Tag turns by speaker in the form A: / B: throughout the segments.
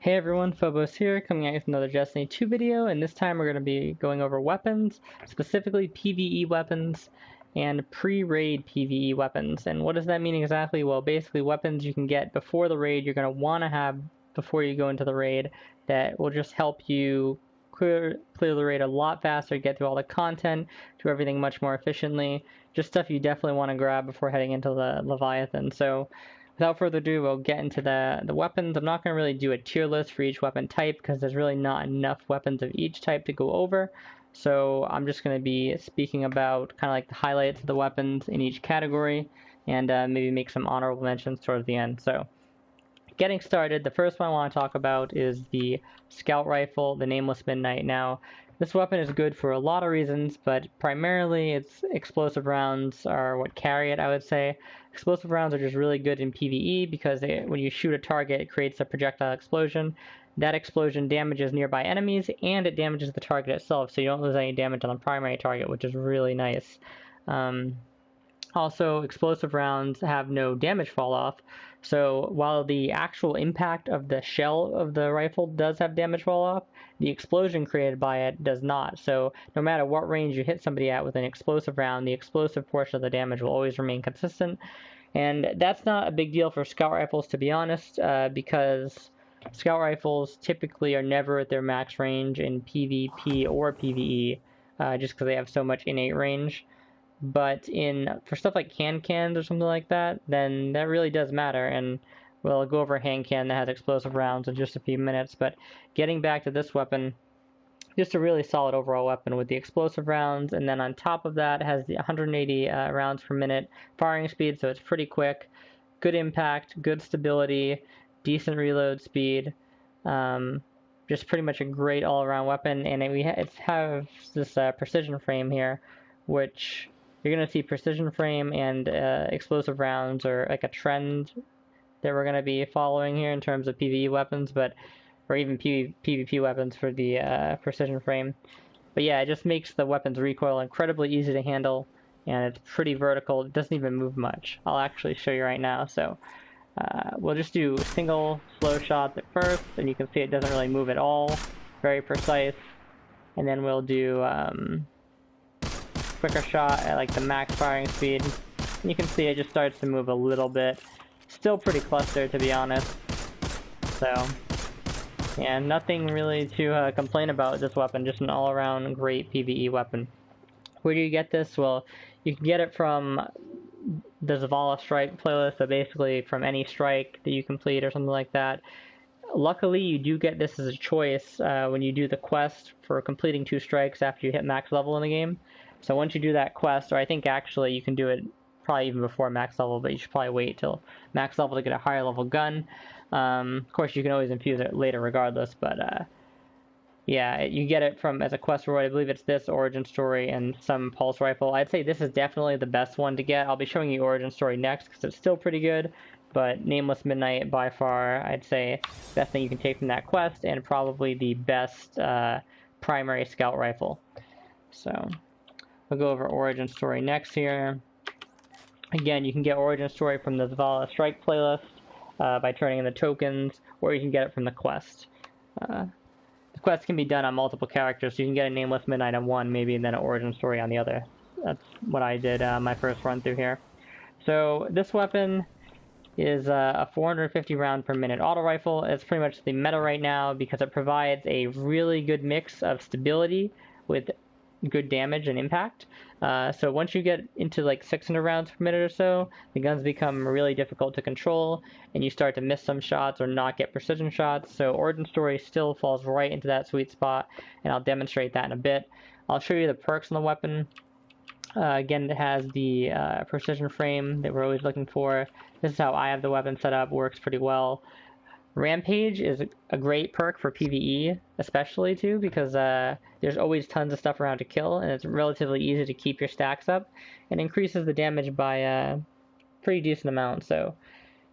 A: Hey everyone, Phobos here, coming at you with another Destiny 2 video, and this time we're going to be going over weapons, specifically PvE weapons and pre-raid PvE weapons. And what does that mean exactly? Well, basically weapons you can get before the raid, you're going to want to have before you go into the raid, that will just help you clear the raid a lot faster, get through all the content, do everything much more efficiently. Just stuff you definitely want to grab before heading into the Leviathan. So without further ado, we'll get into the weapons. I'm not going to really do a tier list for each weapon type because there's really not enough weapons of each type to go over. So I'm just going to be speaking about kind of like the highlights of the weapons in each category and maybe make some honorable mentions towards the end. So getting started, the first one I want to talk about is the Scout Rifle, the Nameless Midnight. Now, this weapon is good for a lot of reasons, but primarily its explosive rounds are what carry it, I would say. Explosive rounds are just really good in PvE because when you shoot a target, it creates a projectile explosion. That explosion damages nearby enemies, and it damages the target itself, so you don't lose any damage on the primary target, which is really nice. Also, explosive rounds have no damage fall off, so while the actual impact of the shell of the rifle does have damage fall off, the explosion created by it does not. So no matter what range you hit somebody at with an explosive round, the explosive portion of the damage will always remain consistent. And that's not a big deal for scout rifles, to be honest, because scout rifles typically are never at their max range in PvP or PvE, just because they have so much innate range. But for stuff like hand cans or something like that, then that really does matter, and we'll go over a hand can that has explosive rounds in just a few minutes. But getting back to this weapon, just a really solid overall weapon with the explosive rounds, and then on top of that it has the 180 rounds per minute firing speed, so it's pretty quick, good impact, good stability, decent reload speed, just pretty much a great all-around weapon. And it has this precision frame here, which you're going to see precision frame and explosive rounds are like a trend that we're going to be following here in terms of PvE weapons, or even PvP weapons for the precision frame. But yeah, it just makes the weapon's recoil incredibly easy to handle, and it's pretty vertical. It doesn't even move much. I'll actually show you right now. So we'll just do single slow shots at first, and you can see it doesn't really move at all. Very precise. And then we'll do quicker shot at like the max firing speed. And you can see it just starts to move a little bit. Still pretty clustered, to be honest. So yeah, nothing really to complain about with this weapon. Just an all-around great PvE weapon. Where do you get this? Well, you can get it from the Zavala strike playlist, so basically from any strike that you complete or something like that. Luckily, you do get this as a choice when you do the quest for completing 2 strikes after you hit max level in the game. So once you do that quest, or I think actually you can do it probably even before max level, but you should probably wait till max level to get a higher level gun. Of course, you can always infuse it later regardless, but yeah, you get it as a quest reward. I believe it's this, Origin Story, and some Pulse Rifle. I'd say this is definitely the best one to get. I'll be showing you Origin Story next because it's still pretty good, but Nameless Midnight by far, I'd say, best thing you can take from that quest, and probably the best primary scout rifle. So we'll go over Origin Story next here. Again, you can get Origin Story from the Zavala Strike playlist by turning in the tokens, or you can get it from the quest. The quest can be done on multiple characters, so you can get a Nameless Midnight on one, maybe, and then an Origin Story on the other. That's what I did my first run through here. So this weapon is a 450 round per minute auto rifle. It's pretty much the meta right now because it provides a really good mix of stability with good damage and impact. So once you get into like 600 rounds per minute or so, the guns become really difficult to control, and you start to miss some shots or not get precision shots. So Origin Story still falls right into that sweet spot, and I'll demonstrate that in a bit. I'll show you the perks on the weapon. Again, it has the precision frame that we're always looking for. This is how I have the weapon set up, works pretty well. Rampage is a great perk for PvE, especially too, because there's always tons of stuff around to kill, and it's relatively easy to keep your stacks up, and increases the damage by a pretty decent amount. So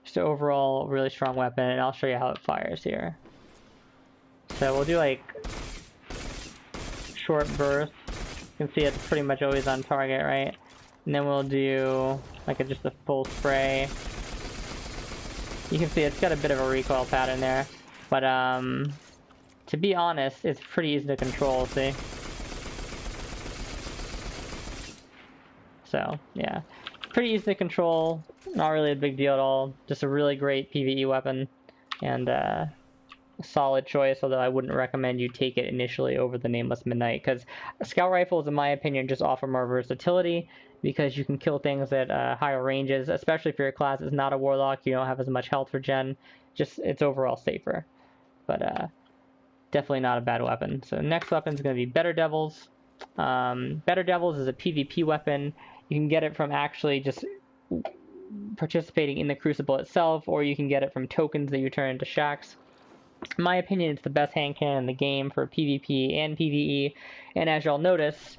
A: just an overall really strong weapon, and I'll show you how it fires here. So we'll do like short bursts. You can see it's pretty much always on target, right? And then we'll do like just a full spray. You can see it's got a bit of a recoil pattern there. But to be honest, it's pretty easy to control, see? So, yeah. Pretty easy to control, not really a big deal at all. Just a really great PvE weapon, and a solid choice, although I wouldn't recommend you take it initially over the Nameless Midnight, because scout rifles, in my opinion, just offer more versatility, because you can kill things at higher ranges, especially if your class is not a warlock, you don't have as much health regen, just, it's overall safer. But definitely not a bad weapon. So next weapon is going to be Better Devils. Better Devils is a PvP weapon. You can get it from actually just participating in the Crucible itself, or you can get it from tokens that you turn into shacks. In my opinion, it's the best hand cannon in the game for PvP and PvE, and as y'all notice,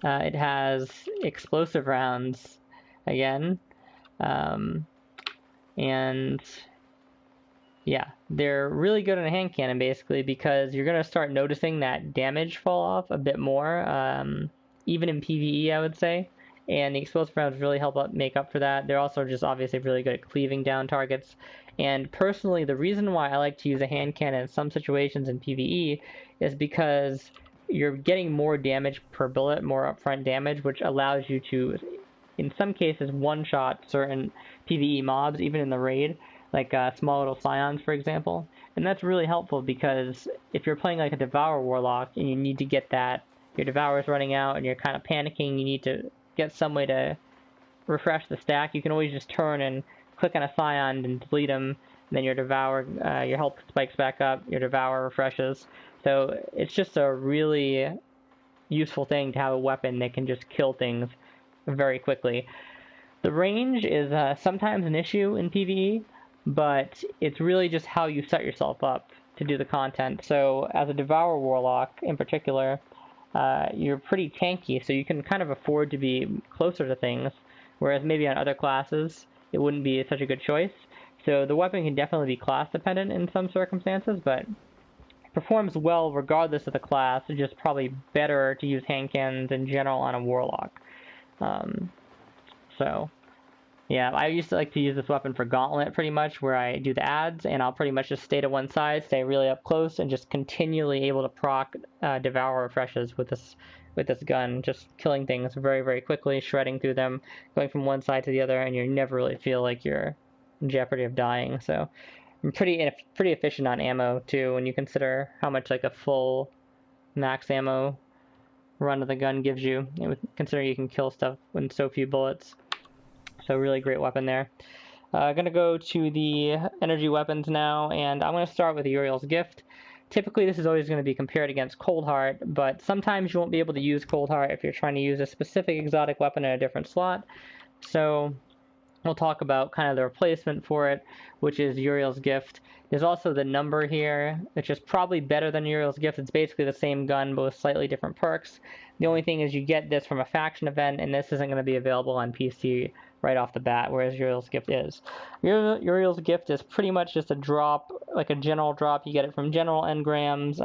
A: it has explosive rounds again, and yeah, they're really good on a hand cannon basically, because you're going to start noticing that damage fall off a bit more, even in PvE, I would say. And the explosive rounds really help make up for that. They're also just obviously really good at cleaving down targets. And personally, the reason why I like to use a hand cannon in some situations in PvE is because you're getting more damage per bullet, more upfront damage, which allows you to, in some cases, one-shot certain PvE mobs, even in the raid, like small little scions, for example. And that's really helpful, because if you're playing like a Devour Warlock and you need to get that, your Devour's running out and you're kind of panicking, you need to get some way to refresh the stack, you can always just turn and click on a scion and delete them, and then your Devour, your health spikes back up, your Devour refreshes. So it's just a really useful thing to have a weapon that can just kill things very quickly. The range is sometimes an issue in PvE, but it's really just how you set yourself up to do the content. So as a Devour Warlock in particular, you're pretty tanky, so you can kind of afford to be closer to things, whereas maybe on other classes it wouldn't be such a good choice. So the weapon can definitely be class dependent in some circumstances, but performs well regardless of the class. It's just probably better to use hand cannons in general on a Warlock. So yeah, I used to like to use this weapon for Gauntlet pretty much, where I do the ads and I'll pretty much just stay to one side, stay really up close, and just continually able to proc Devour refreshes with this gun, just killing things very, very quickly, shredding through them, going from one side to the other, and you never really feel like you're in jeopardy of dying. So I'm pretty efficient on ammo too, when you consider how much like a full max ammo run of the gun gives you, considering you can kill stuff with so few bullets. So really great weapon there. I'm going to go to the energy weapons now, and I'm going to start with the Orils Gift. Typically this is always going to be compared against Cold Heart, but sometimes you won't be able to use Cold Heart if you're trying to use a specific exotic weapon in a different slot. So we'll talk about kind of the replacement for it, which is Orils Gift. There's also the number here, which is probably better than Orils Gift. It's basically the same gun, but with slightly different perks. The only thing is you get this from a faction event, and this isn't going to be available on PC right off the bat, whereas Orils Gift is. Orils Gift is pretty much just a drop, like a general drop. You get it from general engrams,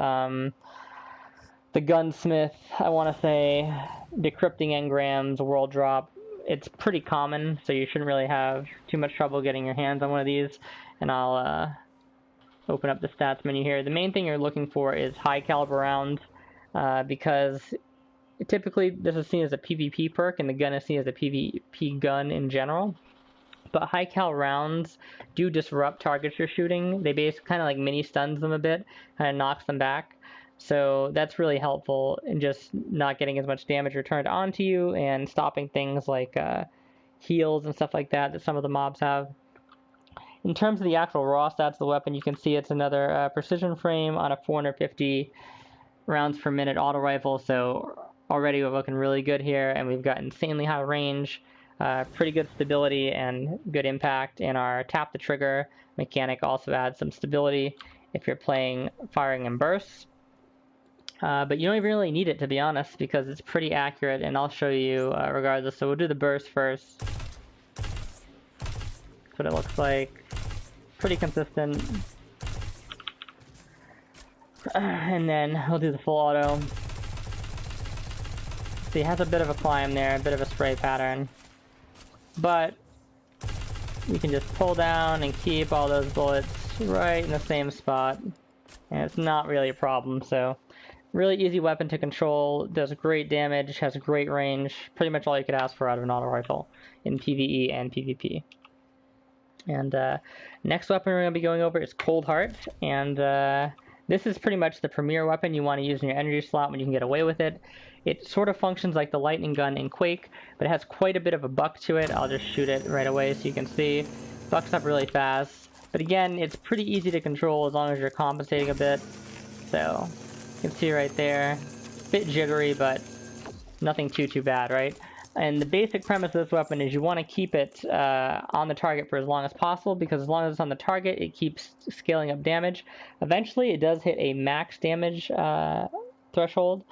A: the gunsmith, I want to say, decrypting engrams, world drop. It's pretty common, so you shouldn't really have too much trouble getting your hands on one of these. And I'll open up the stats menu here. The main thing you're looking for is high caliber rounds, because typically this is seen as a PvP perk, and the gun is seen as a PvP gun in general. But high cal rounds do disrupt targets you're shooting. They basically kind of like mini stuns them a bit, kind of knocks them back. So that's really helpful in just not getting as much damage returned onto you, and stopping things like heals and stuff like that some of the mobs have. In terms of the actual raw stats of the weapon, you can see it's another precision frame on a 450 rounds per minute auto rifle, so already we're looking really good here, and we've got insanely high range, pretty good stability and good impact, and our tap the trigger mechanic also adds some stability if you're firing in bursts. But you don't even really need it, to be honest, because it's pretty accurate, and I'll show you regardless. So we'll do the burst first. That's what it looks like. Pretty consistent. And then we'll do the full auto. See, it has a bit of a climb there, a bit of a spray pattern. But you can just pull down and keep all those bullets right in the same spot. and it's not really a problem. So really easy weapon to control, does great damage, has great range, pretty much all you could ask for out of an auto rifle in PvE and PvP. And next weapon we're going to be going over is Cold Heart, and this is pretty much the premier weapon you want to use in your energy slot when you can get away with it. It sort of functions like the lightning gun in Quake, but it has quite a bit of a buck to it. I'll just shoot it right away so you can see. Bucks up really fast, but again, it's pretty easy to control as long as you're compensating a bit. So you can see right there, bit jittery, but nothing too bad, right? And the basic premise of this weapon is you want to keep it on the target for as long as possible, because as long as it's on the target, it keeps scaling up damage. Eventually, it does hit a max damage threshold,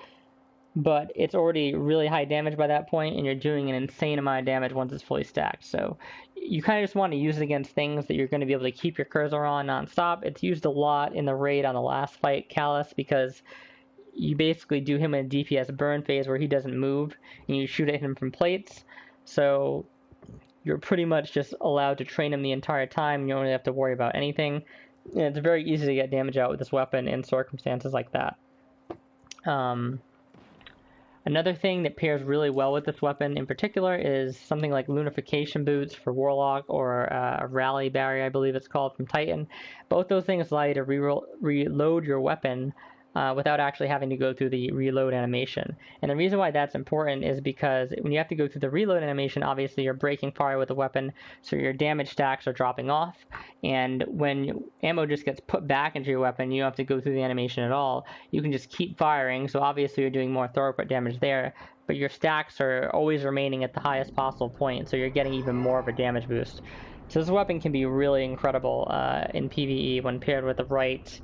A: but it's already really high damage by that point, and you're doing an insane amount of damage once it's fully stacked. So you kind of just want to use it against things that you're going to be able to keep your cursor on non-stop. It's used a lot in the raid on the last fight, Callus, because you basically do him in a DPS burn phase where he doesn't move, and you shoot at him from plates. So you're pretty much just allowed to train him the entire time. You don't really have to worry about anything. And it's very easy to get damage out with this weapon in circumstances like that. Another thing that pairs really well with this weapon in particular is something like Lunification Boots for Warlock, or a Rally Barrier, I believe it's called, from Titan. Both those things allow you to reload your weapon without actually having to go through the reload animation. And the reason why that's important is because when you have to go through the reload animation, obviously you're breaking fire with the weapon, so your damage stacks are dropping off. And when ammo just gets put back into your weapon, you don't have to go through the animation at all. You can just keep firing, so obviously you're doing more throw-up damage there, but your stacks are always remaining at the highest possible point, so you're getting even more of a damage boost. So this weapon can be really incredible in PvE when paired with the right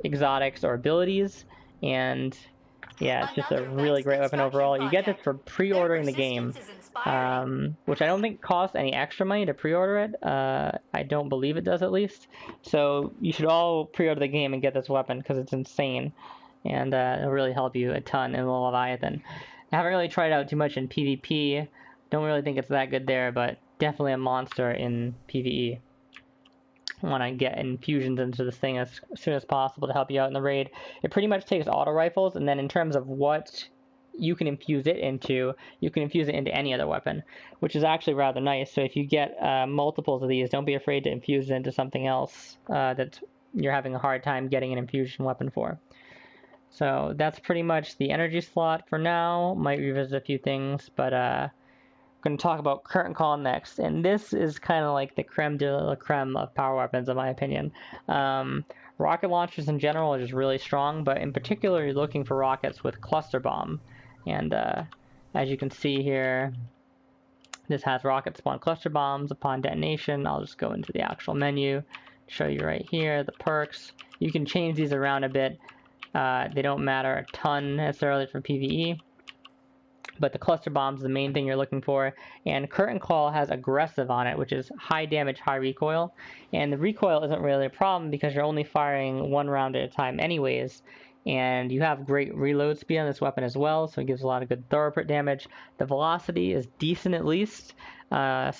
A: exotics or abilities, and yeah, it's just a really great weapon overall. You get this for pre-ordering the game, which I don't think costs any extra money to pre-order it. I don't believe it does, at least. So you should all pre-order the game and get this weapon, because it's insane, and it'll really help you a ton in the Leviathan. I haven't really tried it out too much in PvP. Don't really think it's that good there, but definitely a monster in PvE. Want to get infusions into this thing as soon as possible to help you out in the raid. It pretty much takes auto rifles, and then in terms of what you can infuse it into, you can infuse it into any other weapon, which is actually rather nice. So if you get multiples of these, don't be afraid to infuse it into something else that you're having a hard time getting an infusion weapon for. So that's pretty much the energy slot for now. Might revisit a few things, but going to talk about Curtaincall next, and this is kind of like the creme de la creme of power weapons, in my opinion. Rocket launchers in general are just really strong, but in particular, you're looking for rockets with cluster bomb. And as you can see here, this has rocket spawn cluster bombs upon detonation. I'll just go into the actual menu, show you right here the perks. You can change these around a bit. They don't matter a ton necessarily for PvE. But the cluster bomb is the main thing you're looking for, and Curtaincall has aggressive on it, which is high damage, high recoil, and the recoil isn't really a problem because you're only firing one round at a time anyways, and you have great reload speed on this weapon as well, so it gives a lot of good throw-up damage. The velocity is decent at least, and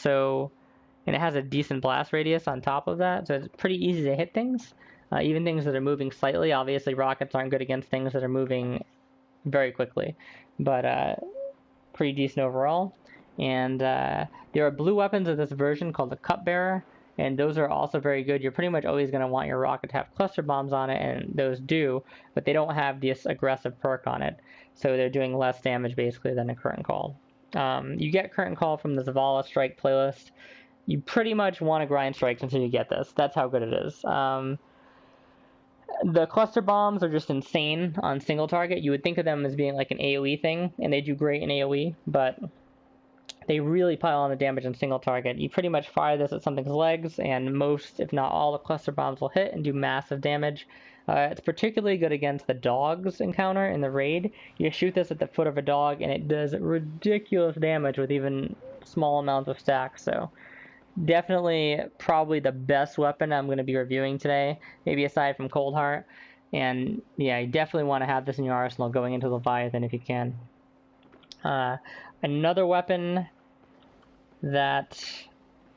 A: it has a decent blast radius on top of that, so it's pretty easy to hit things, even things that are moving slightly. Obviously rockets aren't good against things that are moving very quickly, but pretty decent overall. And there are blue weapons of this version called the Cupbearer, and those are also very good. You're pretty much always going to want your rocket to have cluster bombs on it, and those do, but they don't have this aggressive perk on it, so they're doing less damage basically than a Curtaincall. You get Curtaincall from the Zavala Strike playlist. You pretty much want to grind strikes until you get this. That's how good it is. The cluster bombs are just insane on single target. You would think of them as being like an AoE thing, and they do great in AoE, but they really pile on the damage on single target. You pretty much fire this at something's legs, and most, if not all, the cluster bombs will hit and do massive damage. It's particularly good against the dogs encounter in the raid. You shoot this at the foot of a dog, and it does ridiculous damage with even small amounts of stacks, so definitely probably the best weapon I'm going to be reviewing today, maybe aside from Cold Heart. And yeah, you definitely want to have this in your arsenal going into Leviathan if you can. Another weapon that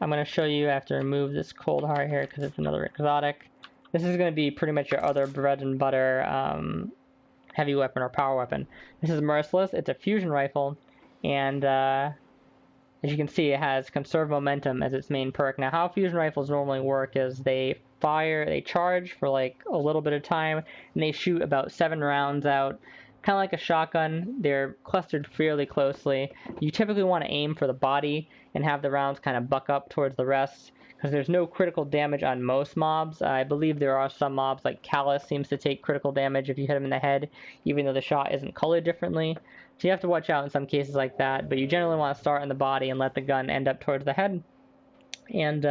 A: I'm going to show you after I remove this Cold Heart here, because it's another exotic, This is going to be pretty much your other bread and butter heavy weapon or power weapon. This is Merciless. It's a fusion rifle, and as you can see, it has conserve momentum as its main perk. Now, how fusion rifles normally work is they charge for like a little bit of time, and they shoot about 7 rounds out, kind of like a shotgun. They're clustered fairly closely. You typically want to aim for the body and have the rounds kind of buck up towards the rest, because there's no critical damage on most mobs. I believe there are some mobs, like Callus seems to take critical damage if you hit him in the head, even though the shot isn't colored differently. So you have to watch out in some cases like that, but you generally want to start in the body and let the gun end up towards the head. And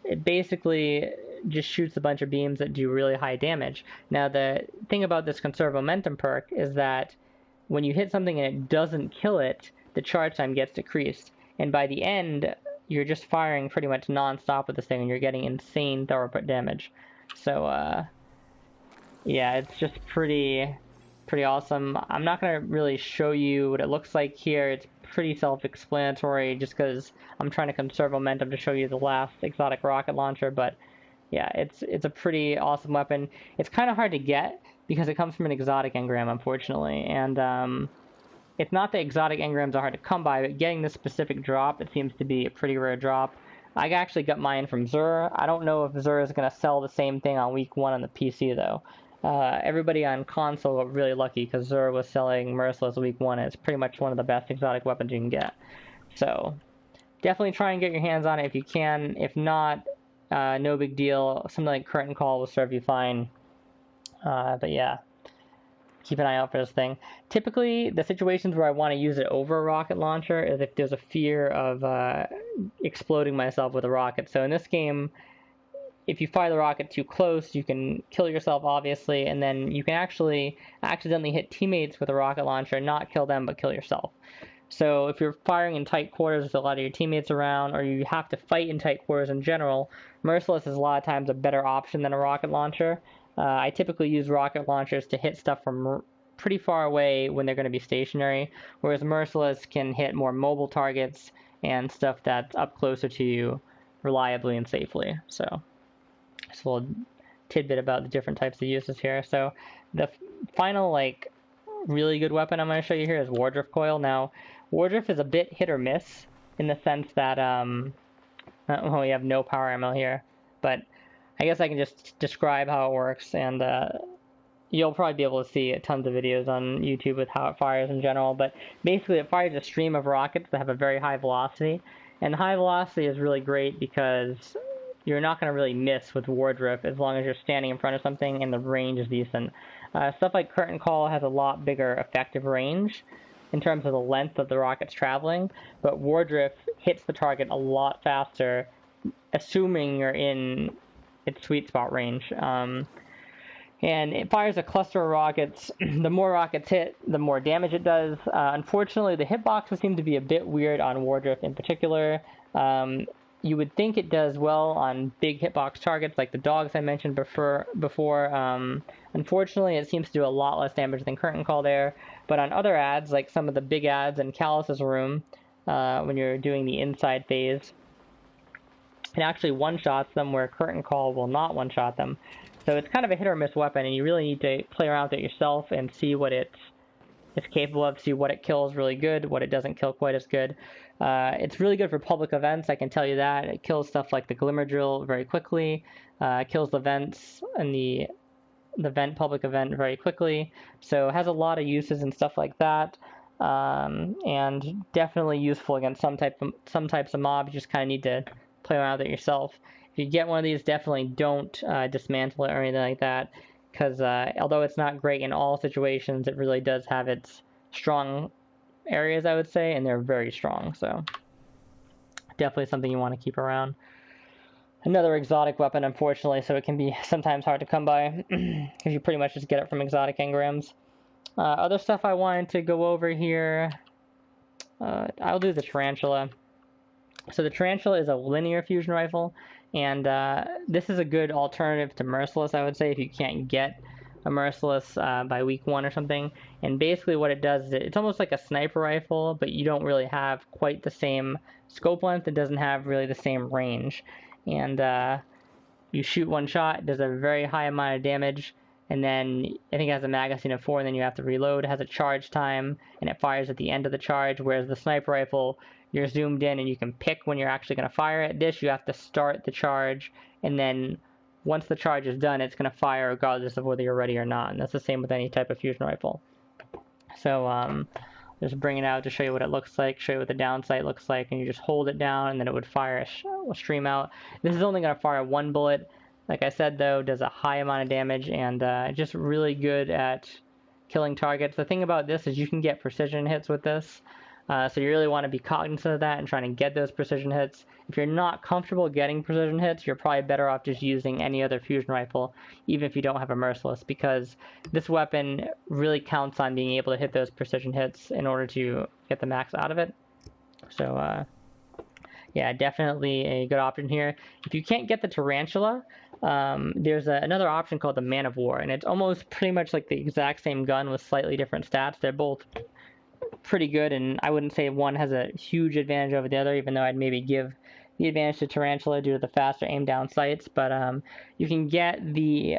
A: it basically just shoots a bunch of beams that do really high damage. Now, the thing about this conserve momentum perk is that when you hit something and it doesn't kill it, the charge time gets decreased. And by the end, you're just firing pretty much non-stop with this thing, and you're getting insane throughput damage. So, yeah, it's just pretty awesome. I'm not going to really show you what it looks like here. It's pretty self-explanatory just because I'm trying to conserve momentum to show you the last exotic rocket launcher, but yeah, it's a pretty awesome weapon. It's kind of hard to get because it comes from an exotic engram, unfortunately, and it's not that exotic engrams are hard to come by, but getting this specific drop, it seems to be a pretty rare drop. I actually got mine from Zur. I don't know if Zur is going to sell the same thing on week 1 on the PC, though. Everybody on console got really lucky because Zur was selling Merciless week 1, and it's pretty much one of the best exotic weapons you can get. So, definitely try and get your hands on it if you can. If not, no big deal. Something like Curtaincall will serve you fine. But yeah, keep an eye out for this thing. Typically, the situations where I want to use it over a rocket launcher is if there's a fear of exploding myself with a rocket. So in this game, if you fire the rocket too close, you can kill yourself, obviously, and then you can actually accidentally hit teammates with a rocket launcher, not kill them, but kill yourself. So if you're firing in tight quarters with a lot of your teammates around, or you have to fight in tight quarters in general, Merciless is a lot of times a better option than a rocket launcher. I typically use rocket launchers to hit stuff from pretty far away when they're going to be stationary, whereas Merciless can hit more mobile targets and stuff that's up closer to you reliably and safely. So, just a little tidbit about the different types of uses here. So, the final, like, really good weapon I'm going to show you here is Wardrip Coil. Now, Wardrip is a bit hit or miss in the sense that, well, we have no power ammo here, but I guess I can just describe how it works, and you'll probably be able to see tons of videos on YouTube with how it fires in general, but basically it fires a stream of rockets that have a very high velocity, and high velocity is really great because you're not going to really miss with Wardrip as long as you're standing in front of something and the range is decent. Stuff like Curtaincall has a lot bigger effective range in terms of the length of the rockets traveling, but Wardrip hits the target a lot faster, assuming you're in its sweet spot range. And it fires a cluster of rockets. The more rockets hit, the more damage it does. Unfortunately, the hitboxes seem to be a bit weird on Wardrip in particular. You would think it does well on big hitbox targets like the dogs I mentioned before. Unfortunately, it seems to do a lot less damage than Curtaincall there. But on other ads, like some of the big ads in Callus's room, when you're doing the inside phase, it actually one-shots them where Curtaincall will not one-shot them. So it's kind of a hit-or-miss weapon, and you really need to play around with it yourself and see what it's capable of, see what it kills really good, what it doesn't kill quite as good. It's really good for public events, I can tell you that. It kills stuff like the Glimmer Drill very quickly, kills the vents and the vent public event very quickly, so it has a lot of uses and stuff like that. And definitely useful against some types of mobs. You just kind of need to play around with it yourself. If you get one of these, definitely don't dismantle it or anything like that, because although it's not great in all situations, it really does have its strong areas, I would say, and they're very strong, so definitely something you want to keep around. Another exotic weapon, unfortunately, so it can be sometimes hard to come by, because you pretty much just get it from exotic engrams. Other stuff I wanted to go over here, I'll do the Tarantula. So the Tarantula is a linear fusion rifle, and this is a good alternative to Merciless, I would say, if you can't get a Merciless by week 1 or something. And basically what it does is it's almost like a sniper rifle, but you don't really have quite the same scope length. It doesn't have really the same range. And you shoot one shot, it does a very high amount of damage, and then I think it has a magazine of 4, and then you have to reload. It has a charge time, and it fires at the end of the charge, whereas the sniper rifle, you're zoomed in and you can pick when you're actually going to fire it. This, you have to start the charge, and then once the charge is done, it's going to fire regardless of whether you're ready or not, and that's the same with any type of fusion rifle. So just bring it out to show you what it looks like, show you what the down sight looks like, and you just hold it down, and then it would fire a stream out. This is only going to fire one bullet. Like I said, though, does a high amount of damage, and just really good at killing targets. The thing about this is you can get precision hits with this, so you really want to be cognizant of that and trying to get those precision hits. If you're not comfortable getting precision hits, you're probably better off just using any other fusion rifle, even if you don't have a Merciless, because this weapon really counts on being able to hit those precision hits in order to get the max out of it. So, yeah, definitely a good option here. If you can't get the Tarantula, there's another option called the Man of War, and it's almost pretty much like the exact same gun with slightly different stats. They're both pretty good, and I wouldn't say one has a huge advantage over the other, even though I'd maybe give the advantage to Tarantula due to the faster aim down sights. But you can get the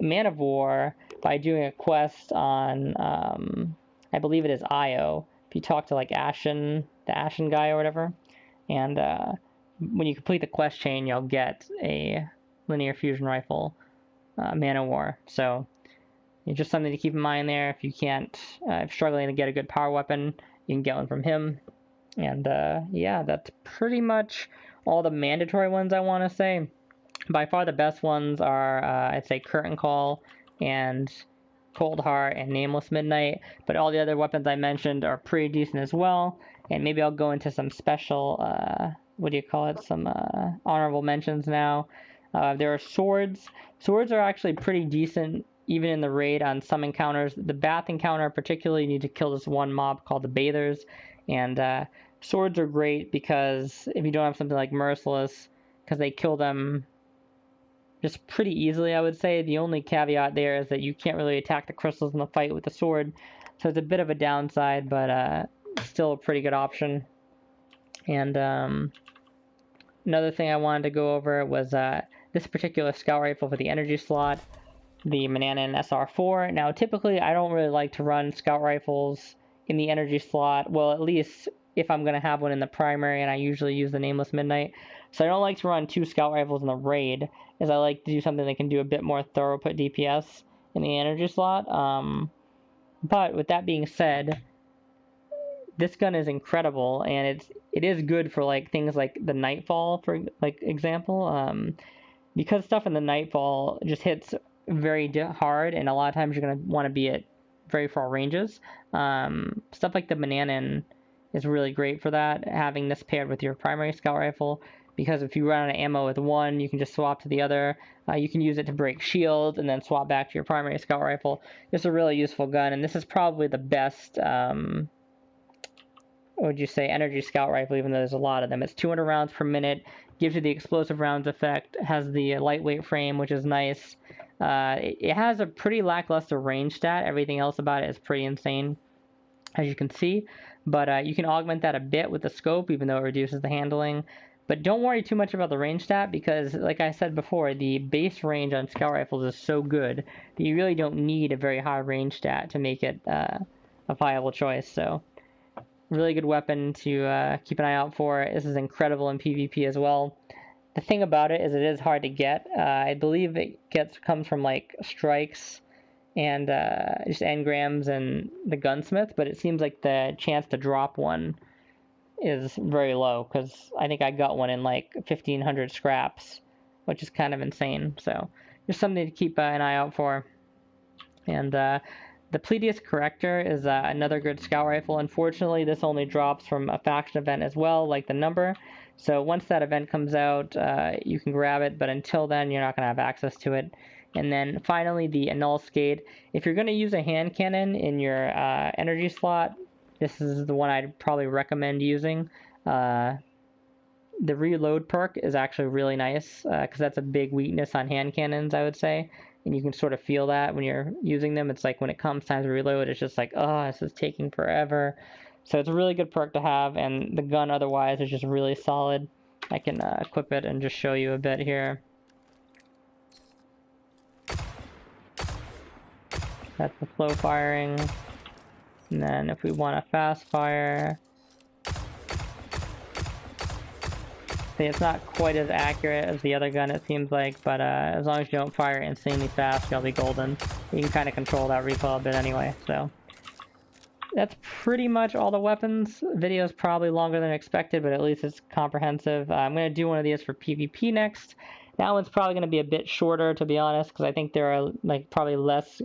A: Man of War by doing a quest on, I believe it is IO. If you talk to like the Ashen guy or whatever, and when you complete the quest chain, you'll get a linear fusion rifle Man of War. So it's just something to keep in mind there. If you can't, if you're struggling to get a good power weapon, you can get one from him. And yeah, that's pretty much all the mandatory ones I want to say. By far the best ones are, I'd say, Curtaincall and Cold Heart and Nameless Midnight. But all the other weapons I mentioned are pretty decent as well. And maybe I'll go into some special, what do you call it, some honorable mentions now. There are swords. Swords are actually pretty decent even in the raid on some encounters. The bath encounter particularly, you need to kill this one mob called the Bathers. And swords are great because if you don't have something like Merciless, because they kill them just pretty easily, I would say. The only caveat there is that you can't really attack the crystals in the fight with the sword. So it's a bit of a downside, but still a pretty good option. And another thing I wanted to go over was this particular scout rifle for the energy slot, the Manana SR4. Now, typically, I don't really like to run scout rifles in the energy slot. Well, at least if I'm going to have one in the primary, and I usually use the Nameless Midnight. So I don't like to run 2 scout rifles in the raid, as I like to do something that can do a bit more thorough put DPS in the energy slot. But with that being said, this gun is incredible, and it is good for like things like the Nightfall, for like example, because stuff in the Nightfall just hits very hard, and a lot of times you're going to want to be at very far ranges. Stuff like the Manana is really great for that, having this paired with your primary scout rifle, because if you run out of ammo with one, you can just swap to the other. You can use it to break shields and then swap back to your primary scout rifle. It's a really useful gun, and this is probably the best, what would you say, energy scout rifle, even though there's a lot of them. It's 200 rounds per minute, gives you the explosive rounds effect, has the lightweight frame, which is nice. It has a pretty lackluster range stat. Everything else about it is pretty insane, as you can see. But you can augment that a bit with the scope, even though it reduces the handling. But don't worry too much about the range stat, because, like I said before, the base range on scout rifles is so good that you really don't need a very high range stat to make it a viable choice. So, really good weapon to keep an eye out for. This is incredible in PvP as well. The thing about it is hard to get. I believe it comes from like strikes and just engrams and the gunsmith, but it seems like the chance to drop one is very low, because I think I got one in like 1,500 scraps, which is kind of insane. So just something to keep an eye out for. And the Pleiadius Corrector is another good scout rifle. Unfortunately, this only drops from a faction event as well, like the number. So once that event comes out, you can grab it, but until then, you're not going to have access to it. And then finally, the Annul Skate. If you're going to use a hand cannon in your energy slot, this is the one I'd probably recommend using. The reload perk is actually really nice, because that's a big weakness on hand cannons, I would say. And you can sort of feel that when you're using them. It's like when it comes time to reload, it's just like, oh, this is taking forever. So it's a really good perk to have, and the gun otherwise is just really solid. I can equip it and just show you a bit here. That's the slow firing. And then if we want a fast fire, see, it's not quite as accurate as the other gun, it seems like, but as long as you don't fire insanely fast, you'll be golden. You can kind of control that recoil a bit anyway, so. That's pretty much all the weapons. Video's probably longer than expected, but at least it's comprehensive. I'm going to do one of these for PvP next. That one's probably going to be a bit shorter, to be honest, because I think there are like probably less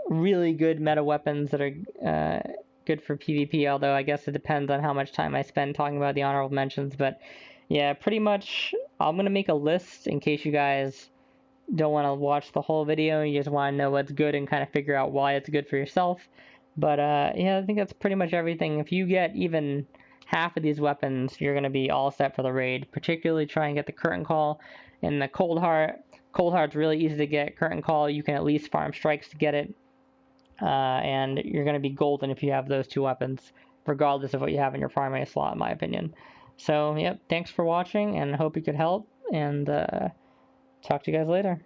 A: really good meta weapons that are good for PvP, although I guess it depends on how much time I spend talking about the honorable mentions. But yeah, pretty much I'm going to make a list in case you guys don't want to watch the whole video. You just want to know what's good and kind of figure out why it's good for yourself. But yeah, I think that's pretty much everything. If you get even half of these weapons, you're going to be all set for the raid. Particularly try and get the Curtaincall and the Cold Heart. Cold Heart's really easy to get. Curtaincall, you can at least farm strikes to get it. And you're going to be golden if you have those two weapons, regardless of what you have in your primary slot, in my opinion. So, yep, thanks for watching, and hope you could help, and talk to you guys later.